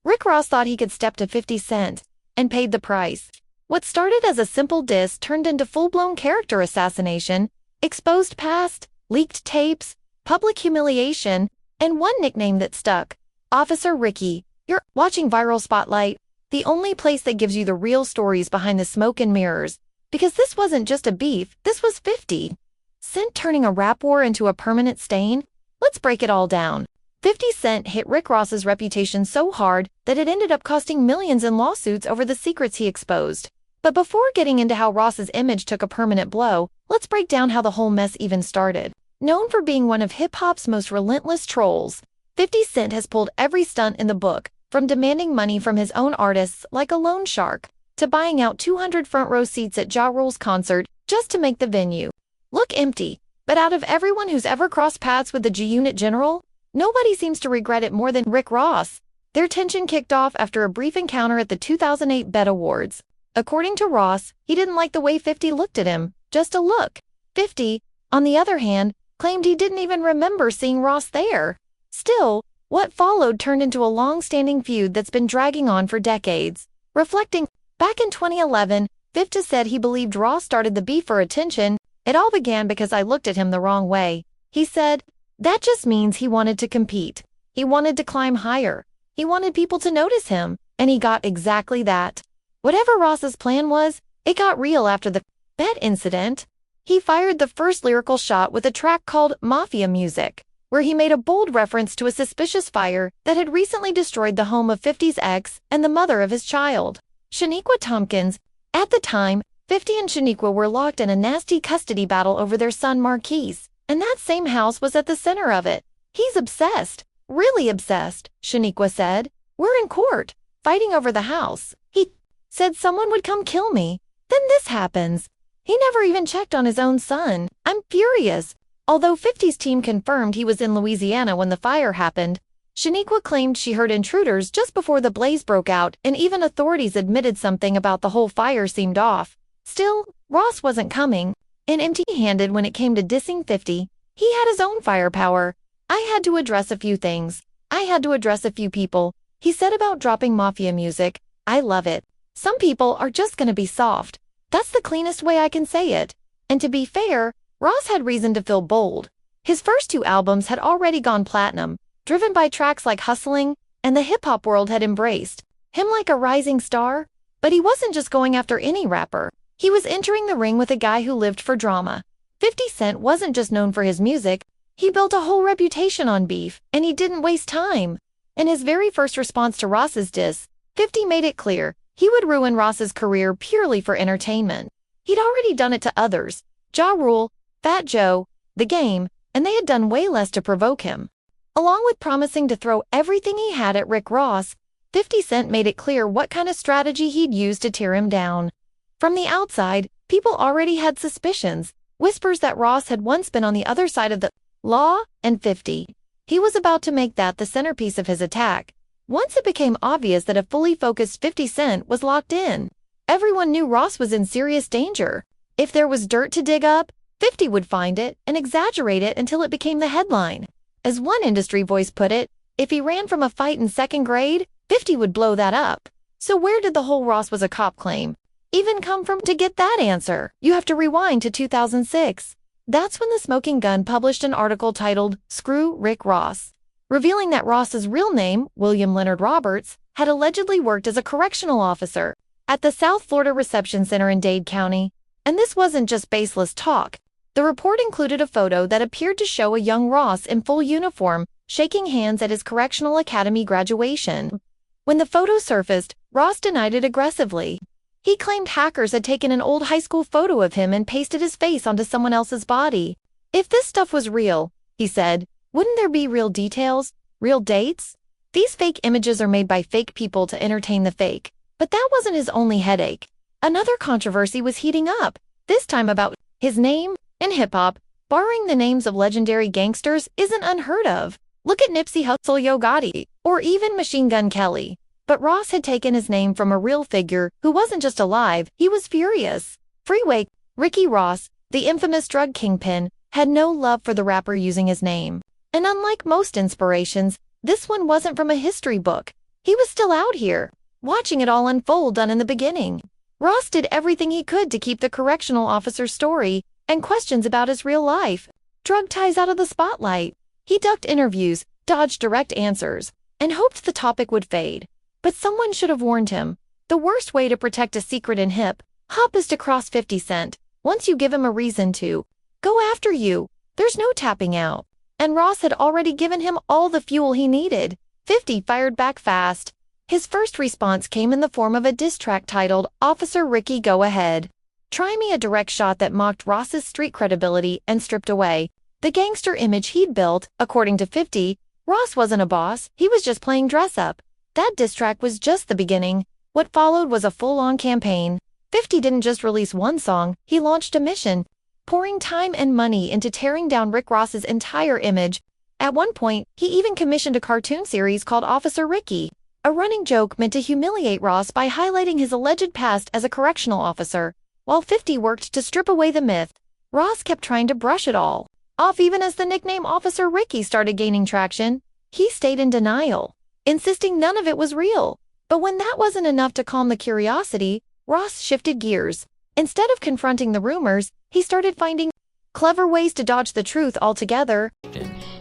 Rick Ross thought he could step to 50 Cent, and paid the price. What started as a simple diss turned into full-blown character assassination, exposed past, leaked tapes, public humiliation, and one nickname that stuck: Officer Ricky. You're watching Viral Spotlight, the only place that gives you the real stories behind the smoke and mirrors. Because this wasn't just a beef, this was 50 Cent turning a rap war into a permanent stain. Let's break it all down. 50 Cent hit Rick Ross's reputation so hard that it ended up costing millions in lawsuits over the secrets he exposed. But before getting into how Ross's image took a permanent blow, let's break down how the whole mess even started. Known for being one of hip-hop's most relentless trolls, 50 Cent has pulled every stunt in the book, from demanding money from his own artists like a loan shark, to buying out 200 front-row seats at Ja Rule's concert just to make the venue look empty. But out of everyone who's ever crossed paths with the G-Unit General, nobody seems to regret it more than Rick Ross. Their tension kicked off after a brief encounter at the 2008 BET Awards. According to Ross, he didn't like the way 50 looked at him, just a look. 50, on the other hand, claimed he didn't even remember seeing Ross there. Still, what followed turned into a long-standing feud that's been dragging on for decades. Reflecting back in 2011, 50 said he believed Ross started the beef for attention. It all began because I looked at him the wrong way. He said, that just means he wanted to compete. He wanted to climb higher. He wanted people to notice him, and he got exactly that. Whatever Ross's plan was, it got real after the BET incident. He fired the first lyrical shot with a track called Mafia Music, where he made a bold reference to a suspicious fire that had recently destroyed the home of 50's ex and the mother of his child, Shaniqua Tompkins. At the time, 50 and Shaniqua were locked in a nasty custody battle over their son Marquise, and that same house was at the center of it. He's obsessed, really obsessed, Shaniqua said. We're in court, fighting over the house. He said someone would come kill me. Then this happens. He never even checked on his own son. I'm furious. Although 50's team confirmed he was in Louisiana when the fire happened, Shaniqua claimed she heard intruders just before the blaze broke out, and even authorities admitted something about the whole fire seemed off. Still, Ross wasn't coming, and empty-handed when it came to dissing 50. He had his own firepower. I had to address a few things. I had to address a few people. He said about dropping Mafia Music. I love it. Some people are just gonna be soft. That's the cleanest way I can say it. And to be fair, Ross had reason to feel bold. His first two albums had already gone platinum, driven by tracks like Hustling, and the hip-hop world had embraced him like a rising star. But he wasn't just going after any rapper. He was entering the ring with a guy who lived for drama. 50 Cent wasn't just known for his music. He built a whole reputation on beef, and he didn't waste time. In his very first response to Ross's diss, 50 made it clear he would ruin Ross's career purely for entertainment. He'd already done it to others, Ja Rule, Fat Joe, The Game, and they had done way less to provoke him. Along with promising to throw everything he had at Rick Ross, 50 Cent made it clear what kind of strategy he'd use to tear him down. From the outside, people already had suspicions, whispers that Ross had once been on the other side of the law, and 50. He was about to make that the centerpiece of his attack. Once it became obvious that a fully focused 50 Cent was locked in, everyone knew Ross was in serious danger. If there was dirt to dig up, 50 would find it and exaggerate it until it became the headline. As one industry voice put it, if he ran from a fight in second grade, 50 would blow that up. So where did the whole Ross was a cop claim even come from? To get that answer, you have to rewind to 2006. That's when The Smoking Gun published an article titled "Screw Rick Ross," revealing that Ross's real name, William Leonard Roberts, had allegedly worked as a correctional officer at the South Florida Reception Center in Dade County. And this wasn't just baseless talk. The report included a photo that appeared to show a young Ross in full uniform shaking hands at his correctional academy graduation. When the photo surfaced, Ross denied it aggressively. He claimed hackers had taken an old high school photo of him and pasted his face onto someone else's body. If this stuff was real, he said, wouldn't there be real details, real dates? These fake images are made by fake people to entertain the fake. But that wasn't his only headache. Another controversy was heating up, this time about his name. In hip-hop, borrowing the names of legendary gangsters isn't unheard of. Look at Nipsey Hussle, Yo Gotti, or even Machine Gun Kelly. But Ross had taken his name from a real figure who wasn't just alive, he was furious. Freeway, Ricky Ross, the infamous drug kingpin, had no love for the rapper using his name. And unlike most inspirations, this one wasn't from a history book. He was still out here, watching it all unfold done in the beginning. Ross did everything he could to keep the correctional officer's story and questions about his real life, drug ties out of the spotlight. He ducked interviews, dodged direct answers, and hoped the topic would fade. But someone should have warned him. The worst way to protect a secret in hip-hop is to cross 50 Cent. Once you give him a reason to go after you, there's no tapping out. And Ross had already given him all the fuel he needed. 50 fired back fast. His first response came in the form of a diss track titled Officer Ricky Go Ahead. Try me, a direct shot that mocked Ross's street credibility and stripped away the gangster image he'd built. According to 50, Ross wasn't a boss, he was just playing dress up. That diss track was just the beginning. What followed was a full-on campaign. 50 didn't just release one song, he launched a mission, pouring time and money into tearing down Rick Ross's entire image. At one point, he even commissioned a cartoon series called Officer Ricky, a running joke meant to humiliate Ross by highlighting his alleged past as a correctional officer. While 50 worked to strip away the myth, Ross kept trying to brush it all off. Even as the nickname Officer Ricky started gaining traction, he stayed in denial, insisting none of it was real. But when that wasn't enough to calm the curiosity, Ross shifted gears. Instead of confronting the rumors, he started finding clever ways to dodge the truth altogether.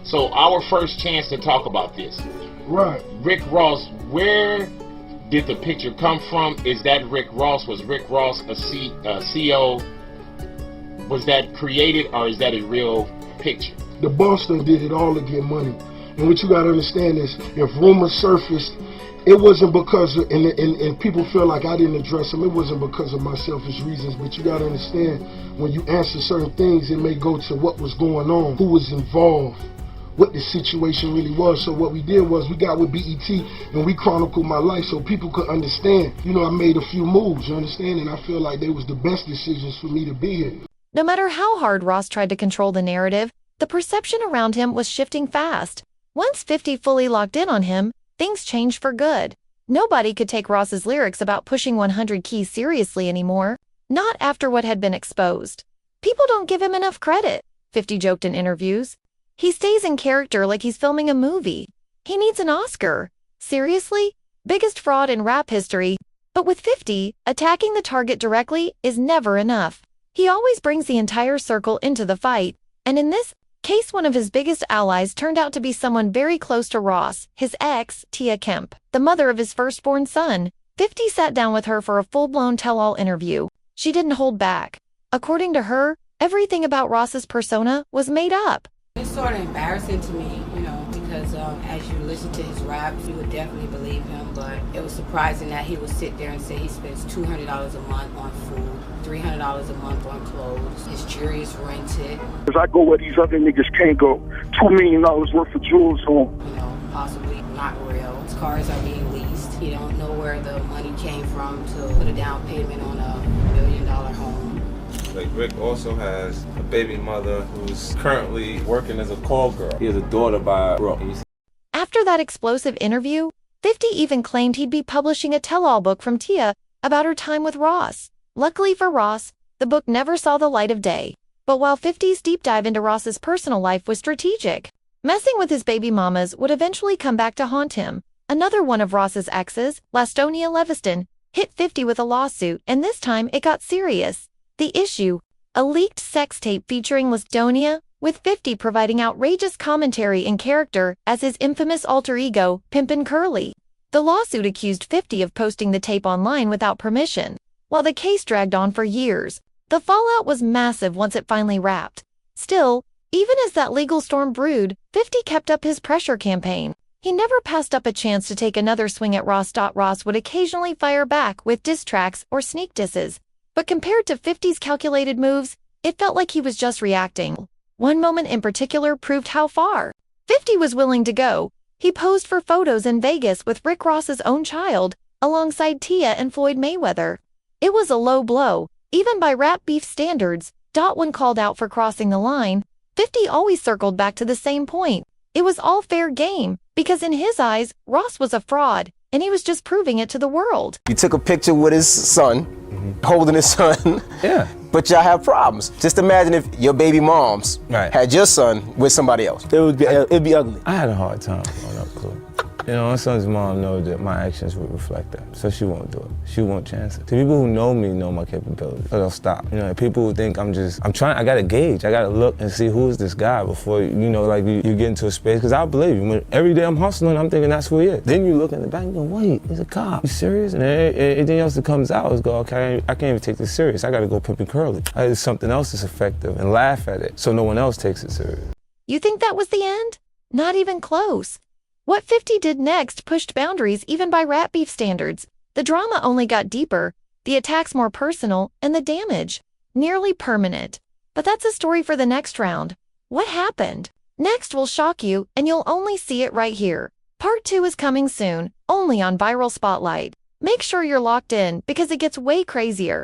So our first chance to talk about this. Right. Rick Ross, where did the picture come from? Is that Rick Ross? Was Rick Ross a CO? Was that created, or is that a real picture? The boss done did it all to get money. And what you gotta understand is, if rumors surfaced, it wasn't because of, and people feel like I didn't address them, it wasn't because of my selfish reasons, but you gotta understand, when you answer certain things, it may go to what was going on, who was involved, what the situation really was. So what we did was, we got with BET and we chronicled my life so people could understand. You know, I made a few moves, you understand, and I feel like they was the best decisions for me to be here. No matter how hard Ross tried to control the narrative, the perception around him was shifting fast. Once 50 fully locked in on him, things changed for good. Nobody could take Ross's lyrics about pushing 100 keys seriously anymore, not after what had been exposed. People don't give him enough credit, 50 joked in interviews. He stays in character like he's filming a movie. He needs an Oscar. Seriously? Biggest fraud in rap history. But with 50, attacking the target directly is never enough. He always brings the entire circle into the fight, and in this case, one of his biggest allies turned out to be someone very close to Ross, his ex, Tia Kemp, the mother of his firstborn son. 50 sat down with her for a full-blown tell-all interview. She didn't hold back. According to her, everything about Ross's persona was made up. It's sort of embarrassing to me, you know, because as you listen to his raps, you would definitely believe him, but it was surprising that he would sit there and say he spends $200 a month on food, $300 a month on clothes, his jewelry is rented. Because I go where these other niggas can't go. $2 million worth of jewels on. You know, possibly not real. His cars are being leased. He don't know where the money came from to put a down payment on a $1 million home. Like, Rick also has a baby mother who's currently working as a call girl. He has a daughter by Brooke. After that explosive interview, 50 even claimed he'd be publishing a tell-all book from Tia about her time with Ross. Luckily for Ross, the book never saw the light of day. But while 50's deep dive into Ross's personal life was strategic, messing with his baby mamas would eventually come back to haunt him. Another one of Ross's exes, Lastonia Leviston, hit 50 with a lawsuit, and this time it got serious. The issue? A leaked sex tape featuring Lastonia, with 50 providing outrageous commentary in character as his infamous alter ego, Pimpin' Curly. The lawsuit accused 50 of posting the tape online without permission. While the case dragged on for years, the fallout was massive once it finally wrapped. Still, even as that legal storm brewed, 50 kept up his pressure campaign. He never passed up a chance to take another swing at Ross. Ross would occasionally fire back with diss tracks or sneak disses. But compared to 50's calculated moves, it felt like he was just reacting. One moment in particular proved how far 50 was willing to go. He posed for photos in Vegas with Rick Ross's own child, alongside Tia and Floyd Mayweather. It was a low blow, even by rap beef standards. When called out for crossing the line, 50 always circled back to the same point. It was all fair game, because in his eyes, Ross was a fraud, and he was just proving it to the world. You took a picture with his son, holding his son, Yeah. but y'all have problems. Just imagine if your baby moms Right. had your son with somebody else. It'd be ugly. I had a hard time growing up, cool. You know, my son's mom knows that my actions would reflect that, so she won't do it. She won't chance it. The people who know me know my capabilities, so they'll stop. You know, people who think I gotta gauge, I gotta look and see who is this guy before, you know, like you get into a space, because I believe you. When every day I'm hustling, I'm thinking that's who he is. Then you look in the back and go, wait, he's a cop. You serious? And anything else that comes out is go, okay, I can't even take this serious. I gotta go pimp and curly. There's something else that's effective and laugh at it so no one else takes it serious. You think that was the end? Not even close. What 50 did next pushed boundaries even by rat beef standards. The drama only got deeper, the attacks more personal, and the damage nearly permanent. But that's a story for the next round. What happened? Next will shock you, and you'll only see it right here. Part 2 is coming soon, only on Viral Spotlight. Make sure you're locked in because it gets way crazier.